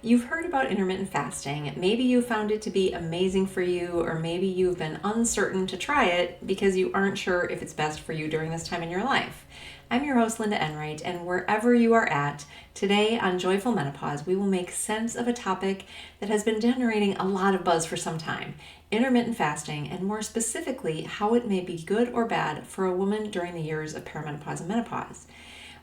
You've heard about intermittent fasting. Maybe you found it to be amazing for you, or maybe you've been uncertain to try it because you aren't sure if it's best for you during this time in your life. I'm your host, Linda Enright, and wherever you are at, today on Joyful Menopause, we will make sense of a topic that has been generating a lot of buzz for some time: intermittent fasting, and more specifically, how it may be good or bad for a woman during the years of perimenopause and menopause.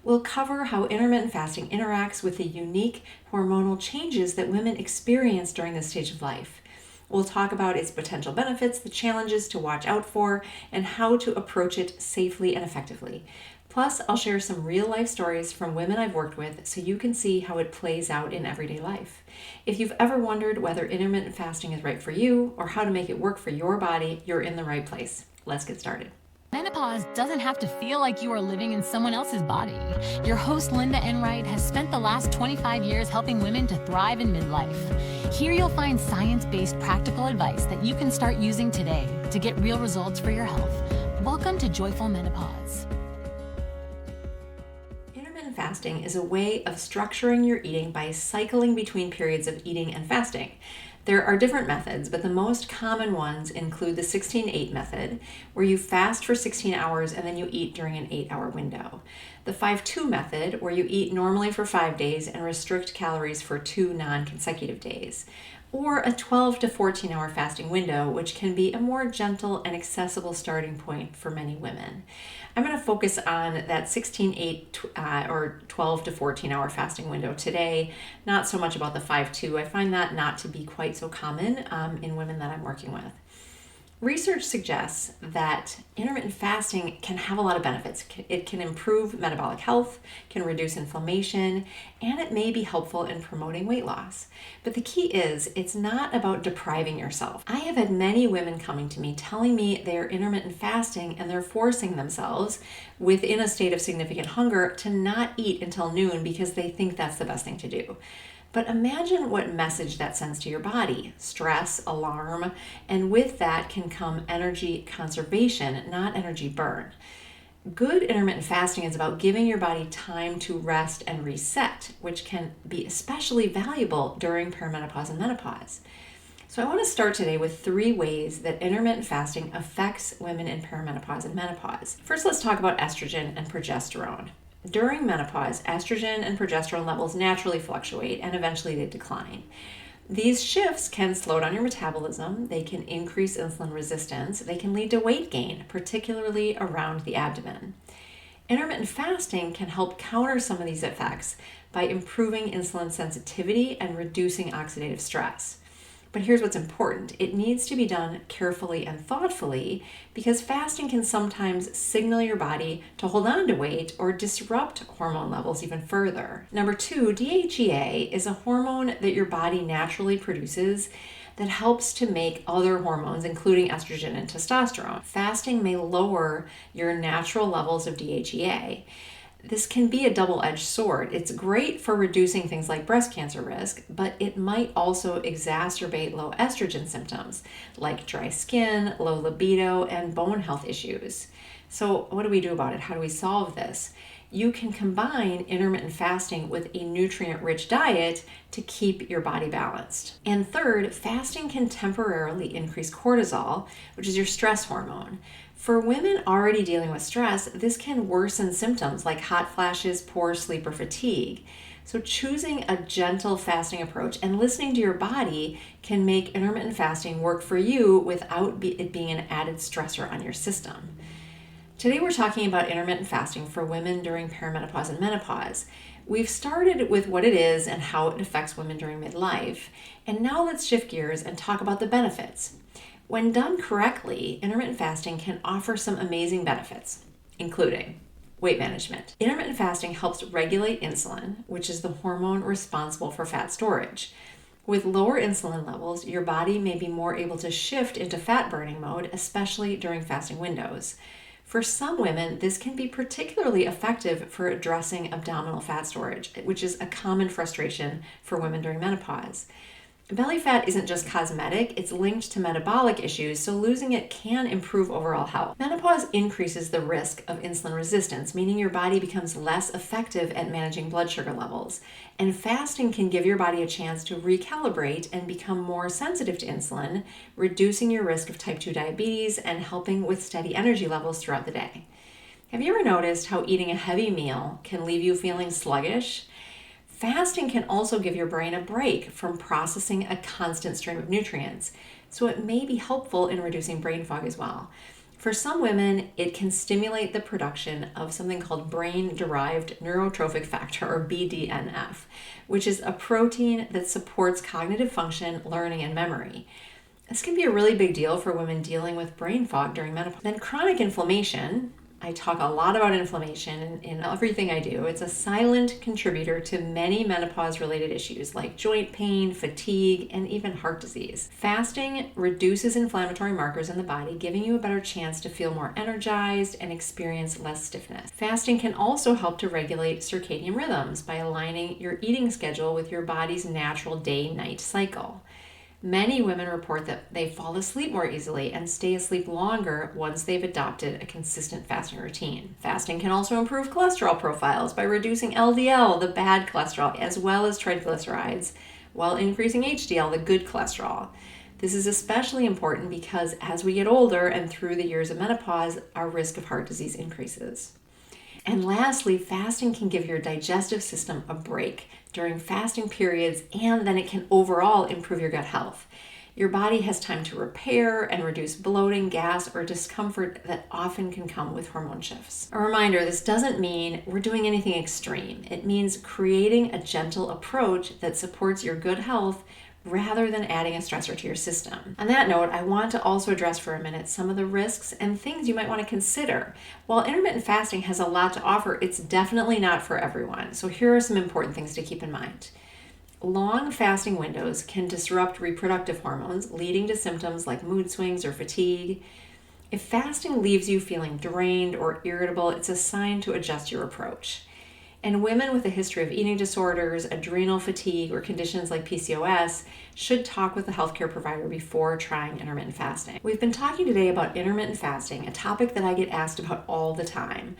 We'll cover how intermittent fasting interacts with the unique hormonal changes that women experience during this stage of life. We'll talk about its potential benefits, the challenges to watch out for, and how to approach it safely and effectively. Plus, I'll share some real life stories from women I've worked with so you can see how it plays out in everyday life. If you've ever wondered whether intermittent fasting is right for you or how to make it work for your body, you're in the right place. Let's get started. Menopause doesn't have to feel like you are living in someone else's body. Your host, Linda Enright, has spent the last 25 years helping women to thrive in midlife. Here you'll find science-based practical advice that you can start using today to get real results for your health. Welcome to Joyful Menopause. Intermittent fasting is a way of structuring your eating by cycling between periods of eating and fasting. There are different methods, but the most common ones include the 16-8 method, where you fast for 16 hours and then you eat during an 8-hour window. The 5-2 method, where you eat normally for 5 days and restrict calories for 2 non-consecutive days. Or a 12 to 14 hour fasting window, which can be a more gentle and accessible starting point for many women. I'm going to focus on that 16-8 or 12 to 14 hour fasting window today, not so much about the 5-2. I find that not to be quite so common in women that I'm working with. Research suggests that intermittent fasting can have a lot of benefits. It can improve metabolic health, can reduce inflammation, and it may be helpful in promoting weight loss. But the key is, it's not about depriving yourself. I have had many women coming to me telling me they're intermittent fasting and they're forcing themselves within a state of significant hunger to not eat until noon because they think that's the best thing to do. But imagine what message that sends to your body: stress, alarm, and with that can come energy conservation, not energy burn. Good intermittent fasting is about giving your body time to rest and reset, which can be especially valuable during perimenopause and menopause. So I want to start today with 3 ways that intermittent fasting affects women in perimenopause and menopause. First, let's talk about estrogen and progesterone. During menopause, estrogen and progesterone levels naturally fluctuate and eventually they decline. These shifts can slow down your metabolism, they can increase insulin resistance, they can lead to weight gain, particularly around the abdomen. Intermittent fasting can help counter some of these effects by improving insulin sensitivity and reducing oxidative stress. But here's what's important: it needs to be done carefully and thoughtfully, because fasting can sometimes signal your body to hold on to weight or disrupt hormone levels even further. Number 2, DHEA is a hormone that your body naturally produces that helps to make other hormones, including estrogen and testosterone. Fasting may lower your natural levels of DHEA. This can be a double-edged sword. It's great for reducing things like breast cancer risk, but it might also exacerbate low estrogen symptoms like dry skin, low libido, and bone health issues. So what do we do about it? How do we solve this? You can combine intermittent fasting with a nutrient-rich diet to keep your body balanced. And third, fasting can temporarily increase cortisol, which is your stress hormone. For women already dealing with stress, this can worsen symptoms like hot flashes, poor sleep, or fatigue. So choosing a gentle fasting approach and listening to your body can make intermittent fasting work for you without it being an added stressor on your system. Today we're talking about intermittent fasting for women during perimenopause and menopause. We've started with what it is and how it affects women during midlife, and now let's shift gears and talk about the benefits. When done correctly, intermittent fasting can offer some amazing benefits, including weight management. Intermittent fasting helps regulate insulin, which is the hormone responsible for fat storage. With lower insulin levels, your body may be more able to shift into fat burning mode, especially during fasting windows. For some women, this can be particularly effective for addressing abdominal fat storage, which is a common frustration for women during menopause. Belly fat isn't just cosmetic, it's linked to metabolic issues, so losing it can improve overall health. Menopause increases the risk of insulin resistance, meaning your body becomes less effective at managing blood sugar levels. And fasting can give your body a chance to recalibrate and become more sensitive to insulin, reducing your risk of type 2 diabetes and helping with steady energy levels throughout the day. Have you ever noticed how eating a heavy meal can leave you feeling sluggish? Fasting can also give your brain a break from processing a constant stream of nutrients, so it may be helpful in reducing brain fog as well. For some women, it can stimulate the production of something called brain-derived neurotrophic factor, or BDNF, which is a protein that supports cognitive function, learning, and memory. This can be a really big deal for women dealing with brain fog during menopause. Then chronic inflammation. I talk a lot about inflammation in everything I do. It's a silent contributor to many menopause-related issues like joint pain, fatigue, and even heart disease. Fasting reduces inflammatory markers in the body, giving you a better chance to feel more energized and experience less stiffness. Fasting can also help to regulate circadian rhythms by aligning your eating schedule with your body's natural day-night cycle. Many women report that they fall asleep more easily and stay asleep longer once they've adopted a consistent fasting routine. Fasting can also improve cholesterol profiles by reducing LDL, the bad cholesterol, as well as triglycerides, while increasing HDL, the good cholesterol. This is especially important because as we get older and through the years of menopause, our risk of heart disease increases. And lastly, fasting can give your digestive system a break during fasting periods, and then it can overall improve your gut health. Your body has time to repair and reduce bloating, gas, or discomfort that often can come with hormone shifts. A reminder, this doesn't mean we're doing anything extreme. It means creating a gentle approach that supports your good health rather than adding a stressor to your system. On that note, I want to also address for a minute some of the risks and things you might want to consider. While intermittent fasting has a lot to offer, it's definitely not for everyone. So here are some important things to keep in mind. Long fasting windows can disrupt reproductive hormones, leading to symptoms like mood swings or fatigue. If fasting leaves you feeling drained or irritable, it's a sign to adjust your approach. And women with a history of eating disorders, adrenal fatigue, or conditions like PCOS should talk with a healthcare provider before trying intermittent fasting. We've been talking today about intermittent fasting, a topic that I get asked about all the time.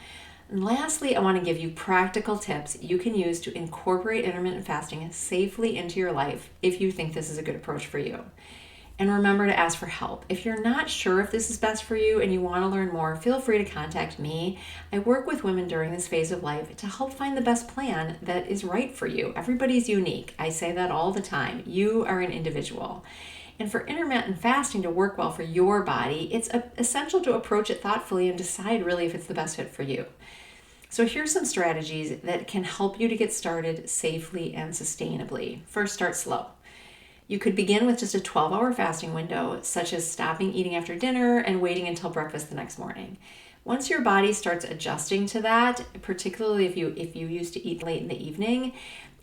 And lastly, I want to give you practical tips you can use to incorporate intermittent fasting safely into your life if you think this is a good approach for you. And remember to ask for help. If you're not sure if this is best for you and you want to learn more, feel free to contact me. I work with women during this phase of life to help find the best plan that is right for you. Everybody's unique. I say that all the time. You are an individual. And for intermittent fasting to work well for your body, it's essential to approach it thoughtfully and decide really if it's the best fit for you. So here's some strategies that can help you to get started safely and sustainably. First, start slow. You could begin with just a 12-hour fasting window, such as stopping eating after dinner and waiting until breakfast the next morning. Once your body starts adjusting to that, particularly if you used to eat late in the evening,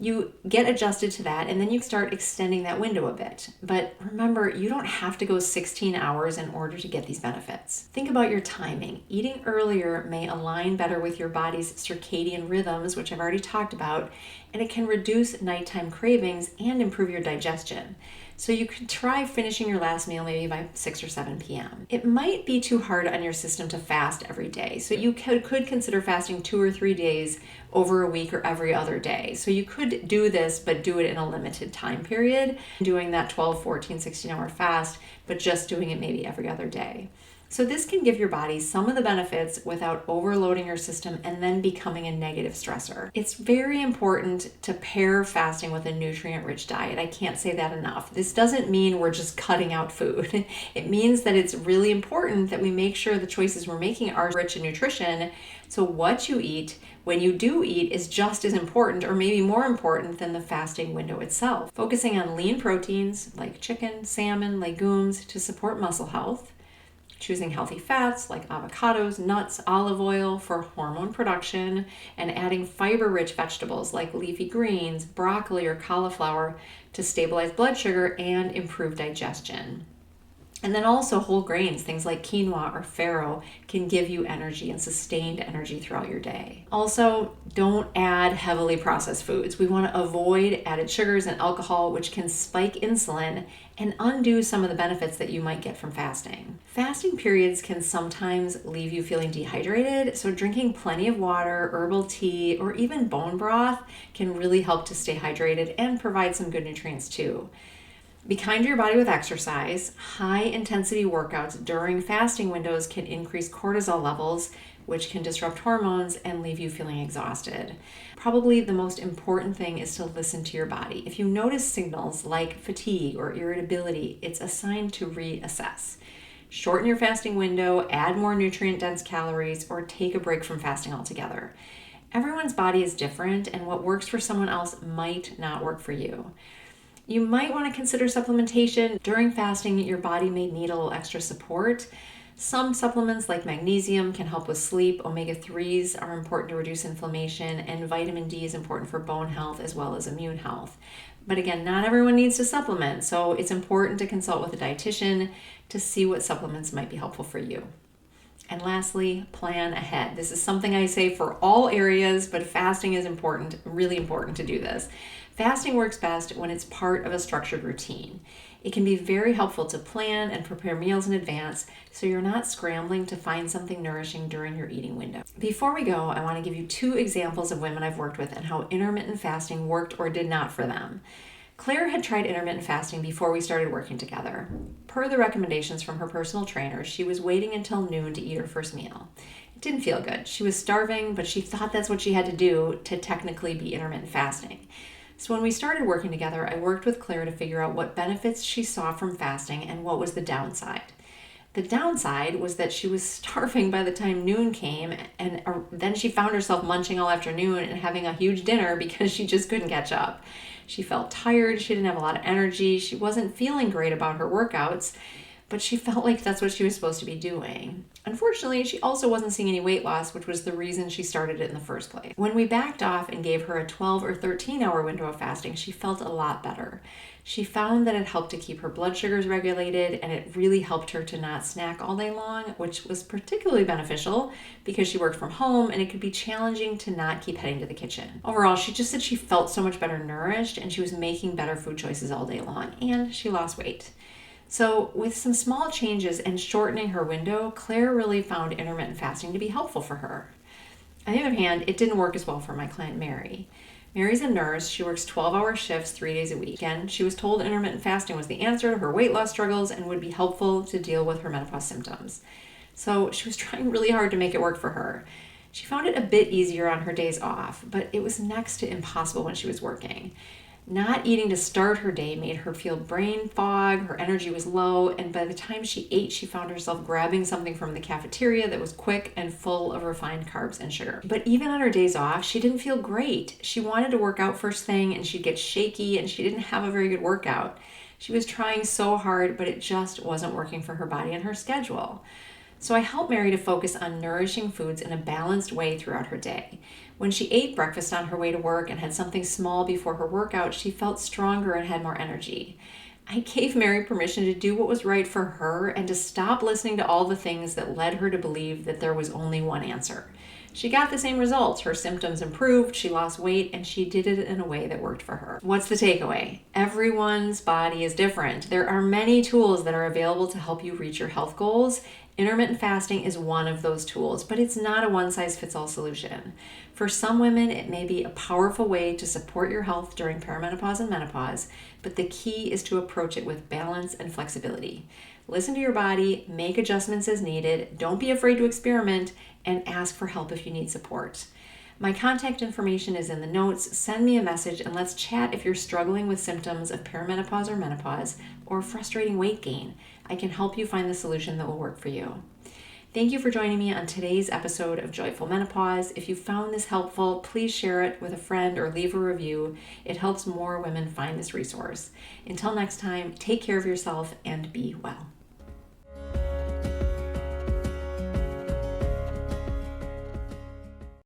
you get adjusted to that and then you start extending that window a bit. But remember, you don't have to go 16 hours in order to get these benefits. Think about your timing. Eating earlier may align better with your body's circadian rhythms, which I've already talked about, and it can reduce nighttime cravings and improve your digestion. So you could try finishing your last meal maybe by 6 or 7 p.m. It might be too hard on your system to fast every day. So you could consider fasting 2 or 3 days over a week or every other day. So you could do this, but do it in a limited time period, doing that 12, 14, 16-hour fast, but just doing it maybe every other day. So this can give your body some of the benefits without overloading your system and then becoming a negative stressor. It's very important to pair fasting with a nutrient-rich diet. I can't say that enough. This doesn't mean we're just cutting out food. It means that it's really important that we make sure the choices we're making are rich in nutrition. So what you eat when you do eat is just as important or maybe more important than the fasting window itself. Focusing on lean proteins like chicken, salmon, legumes to support muscle health. Choosing healthy fats like avocados, nuts, olive oil for hormone production, and adding fiber-rich vegetables like leafy greens, broccoli, or cauliflower to stabilize blood sugar and improve digestion. And then also whole grains, things like quinoa or farro, can give you energy and sustained energy throughout your day. Also, don't add heavily processed foods. We want to avoid added sugars and alcohol, which can spike insulin and undo some of the benefits that you might get from fasting. Fasting periods can sometimes leave you feeling dehydrated, so drinking plenty of water, herbal tea, or even bone broth can really help to stay hydrated and provide some good nutrients too. Be kind to your body with exercise. High intensity workouts during fasting windows can increase cortisol levels, which can disrupt hormones and leave you feeling exhausted. Probably the most important thing is to listen to your body. If you notice signals like fatigue or irritability, it's a sign to reassess. Shorten your fasting window, add more nutrient-dense calories, or take a break from fasting altogether. Everyone's body is different, and what works for someone else might not work for you. You might want to consider supplementation. During fasting, your body may need a little extra support. Some supplements like magnesium can help with sleep. Omega-3s are important to reduce inflammation, and vitamin D is important for bone health as well as immune health. But again, not everyone needs to supplement, so it's important to consult with a dietitian to see what supplements might be helpful for you. And lastly, plan ahead. This is something I say for all areas, but fasting is important, really important to do this. Fasting works best when it's part of a structured routine. It can be very helpful to plan and prepare meals in advance so you're not scrambling to find something nourishing during your eating window. Before we go, I want to give you 2 examples of women I've worked with and how intermittent fasting worked or did not for them. Claire had tried intermittent fasting before we started working together. Per the recommendations from her personal trainer, she was waiting until noon to eat her first meal. It didn't feel good. She was starving, but she thought that's what she had to do to technically be intermittent fasting. So when we started working together, I worked with Claire to figure out what benefits she saw from fasting and what was the downside. The downside was that she was starving by the time noon came, and then she found herself munching all afternoon and having a huge dinner because she just couldn't catch up. She felt tired, she didn't have a lot of energy, she wasn't feeling great about her workouts, but she felt like that's what she was supposed to be doing. Unfortunately, she also wasn't seeing any weight loss, which was the reason she started it in the first place. When we backed off and gave her a 12 or 13-hour window of fasting, she felt a lot better. She found that it helped to keep her blood sugars regulated, and it really helped her to not snack all day long, which was particularly beneficial because she worked from home and it could be challenging to not keep heading to the kitchen. Overall, she just said she felt so much better nourished and she was making better food choices all day long, and she lost weight. So with some small changes and shortening her window, Claire really found intermittent fasting to be helpful for her. On the other hand, it didn't work as well for my client Mary. Mary's a nurse. She works 12-hour shifts 3 days a week. Again, she was told intermittent fasting was the answer to her weight loss struggles and would be helpful to deal with her menopause symptoms. So she was trying really hard to make it work for her. She found it a bit easier on her days off, but it was next to impossible when she was working. Not eating to start her day made her feel brain fog, her energy was low, and by the time she ate, she found herself grabbing something from the cafeteria that was quick and full of refined carbs and sugar. But even on her days off, she didn't feel great. She wanted to work out first thing, and she'd get shaky, and she didn't have a very good workout. She was trying so hard, but it just wasn't working for her body and her schedule. So I helped Mary to focus on nourishing foods in a balanced way throughout her day. When she ate breakfast on her way to work and had something small before her workout, she felt stronger and had more energy. I gave Mary permission to do what was right for her and to stop listening to all the things that led her to believe that there was only one answer. She got the same results. Her symptoms improved, she lost weight, and she did it in a way that worked for her. What's the takeaway? Everyone's body is different. There are many tools that are available to help you reach your health goals. Intermittent fasting is one of those tools, but it's not a one-size-fits-all solution. For some women, it may be a powerful way to support your health during perimenopause and menopause, but the key is to approach it with balance and flexibility. Listen to your body, make adjustments as needed, don't be afraid to experiment, and ask for help if you need support. My contact information is in the notes. Send me a message and let's chat if you're struggling with symptoms of perimenopause or menopause or frustrating weight gain. I can help you find the solution that will work for you. Thank you for joining me on today's episode of Joyful Menopause. If you found this helpful, please share it with a friend or leave a review. It helps more women find this resource. Until next time, take care of yourself and be well.